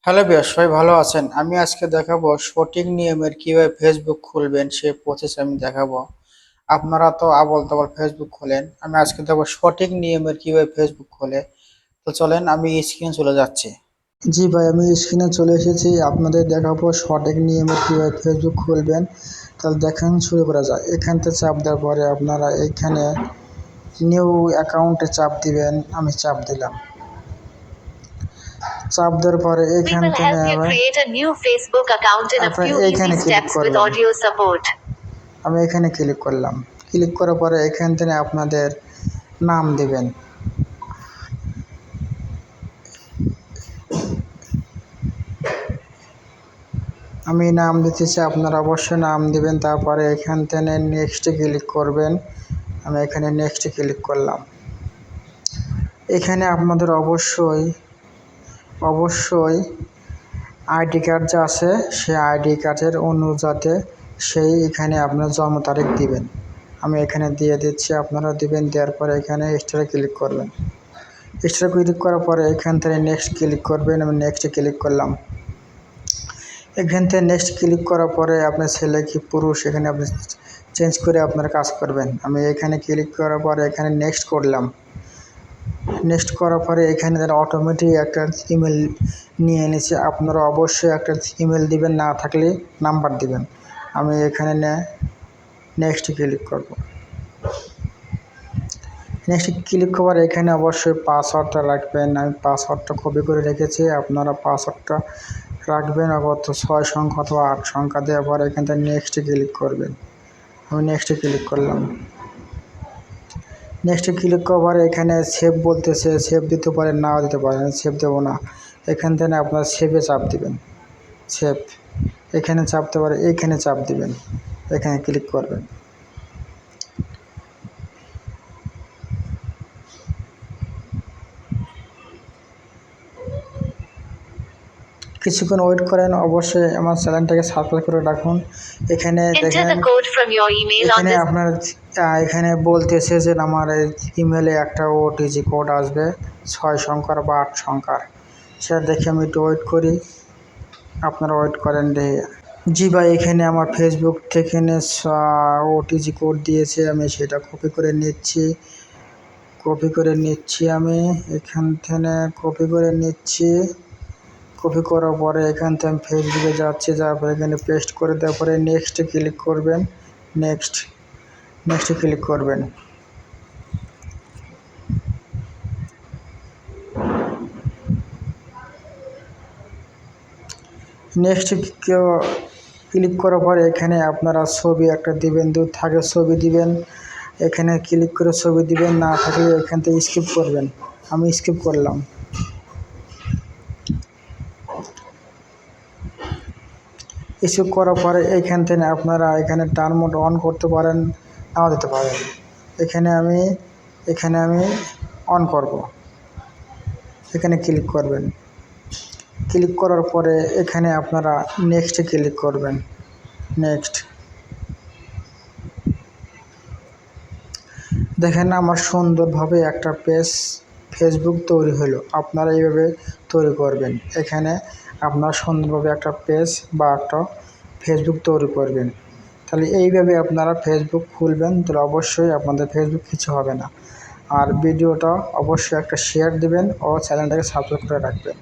Hello বিয়াস, সবাই ভালো আছেন? আমি আজকে দেখাবো সঠিক নিয়মের কিভাবে ফেসবুক খুলবেন সেই প্রসেস আমি দেখাবো। আপনারা তো আবল তাবল ফেসবুক খোলেন, আমি আজকে দেখাবো সঠিক নিয়মের কিভাবে ফেসবুক খোলে। তো চলেন আমি স্ক্রিনে চলে যাচ্ছি। জি ভাই, আমি স্ক্রিনে চলে এসেছি। আপনাদের দেখাবো সঠিক নিয়মের কিভাবে ফেসবুক খুলবেন। তাহলে দেখেন, শুরু করা যায়। এখান থেকে চাপ দেওয়ার পরে আপনারা এইখানে নিউ অ্যাকাউন্টে চাপ দিবেন। আমি চাপ দিলাম। চাপ দেওয়ার পরে We will help you create a new Facebook account in a few easy steps with audio support. আমি এখানে ক্লিক করলাম। ক্লিক করার পরে এখান থেকে আপনাদের নাম দিবেন। আমি নাম দিতেছি, আপনারা অবশ্যই নাম দিবেন। তারপরে এখান থেকে নেক্সটে ক্লিক করবেন। আমি এখানে নেক্সটে ক্লিক করলাম। এখানে আপনাদের অবশ্যই আইডি কার্ড যা আছে সেই আইডি কার্ডের অনুযায়ী এখানে আপনার জন্ম তারিখ দিবেন। আমি এখানে দিয়ে দিচ্ছি, আপনারা দিবেন। দেওয়ার পরে এখানে স্টারে ক্লিক করবেন। স্টারে ক্লিক করার পরে এখান থেকে নেক্সট ক্লিক করবেন। আমি নেক্সটে ক্লিক করলাম। এখান থেকে নেক্সট ক্লিক করার পরে আপনার ছেলে কি পুরুষ এখানে আপনি চেঞ্জ করে আপনার কাজ করবেন। আমি এখানে ক্লিক করার পরে এখানে নেক্সট করলাম। নেক্সট করার পরে এখানে অটোমেটিক একটা ইমেল নিয়ে নিচ্ছে। আপনারা অবশ্যই একটা ইমেল দিবেন, না থাকলে নাম্বার দিবেন। আমি এখানে নেক্সট ক্লিক করব। নেক্সট ক্লিক করার এখানে অবশ্যই পাসওয়ার্ডটা রাখবেন। আমি পাসওয়ার্ডটা কপি করে রেখেছি, আপনারা পাসওয়ার্ডটা রাখবেন অগত 6 সংখ্যা অথবা 8 সংখ্যা দেওয়ার পর এখান থেকে নেক্সটে ক্লিক করবেন। আমি নেক্সটে ক্লিক করলাম। নেক্সটে ক্লিক করার এখানে সেভ বলতেছে, সেভ দিতে পারেন, নাও দিতে পারেন। সেভ দেবো না। এখান থেকে আপনার সেভে চাপ দিবেন। সেভ এখানে চাপ দিতে পারে, এখানে চাপ দিবেন, এখানে ক্লিক করবেন। কিছুক্ষণ ওয়েট করেন। অবশ্যই আমার চ্যানেলটাকে সাবস্ক্রাইব করে রাখুন। এখানে দেখেন, এখানে আপনার এখানে বলতেছে যে আমার ইমেলে একটা ওটিজি কোড আসবে 6 সংখ্যার বা 8 সংখ্যার। সেটা দেখে আমি একটু ওয়েট করি, আপনারা ওয়েট করেন। জি ভাই, এখানে আমার ফেসবুক থেকে ওটিজি কোড দিয়েছে, আমি সেটা কপি করে নিচ্ছি। আমি এখান থেকে কপি করার পরে এখান থেকে আমি ফেসবুকে যাচ্ছি। যাওয়ার পরে এখানে পেস্ট করে দেওয়ার পরে নেক্সটে ক্লিক করবেন। নেক্সটে ক্লিক করবেন। নেক্সট ক্লিক করার পরে এখানে আপনারা ছবি একটা দিবেন, দূর থাকে ছবি দিবেন। এখানে ক্লিক করে ছবি দিবেন, না থাকলে এখান থেকে স্কিপ করবেন। আমি স্কিপ করলাম। স্কিপ করার পরে এইখান থেকে আপনারা এখানে টার্ন মোড অন করতে পারেন, নাও দিতে পারেন। এখানে আমি অন করব। এখানে ক্লিক করবেন। ক্লিক করার পরে এখানে আপনারা নেক্সটে ক্লিক করবেন। নেক্সট দেখেন, আমার সুন্দরভাবে একটা ফেসবুক তৈরি হলো। আপনারা এইভাবে তৈরি করবেন। এখানে আপনারা সুন্দরভাবে একটা পেজ বা একটা ফেসবুক তৈরি করবেন। তাহলে এইভাবে আপনারা ফেসবুক খুলবেন, তাহলে অবশ্যই আপনাদের ফেসবুক কিছু হবে না। আর ভিডিওটা অবশ্যই একটা শেয়ার দিবেন ও চ্যানেলটাকে সাবস্ক্রাইব করে রাখবেন।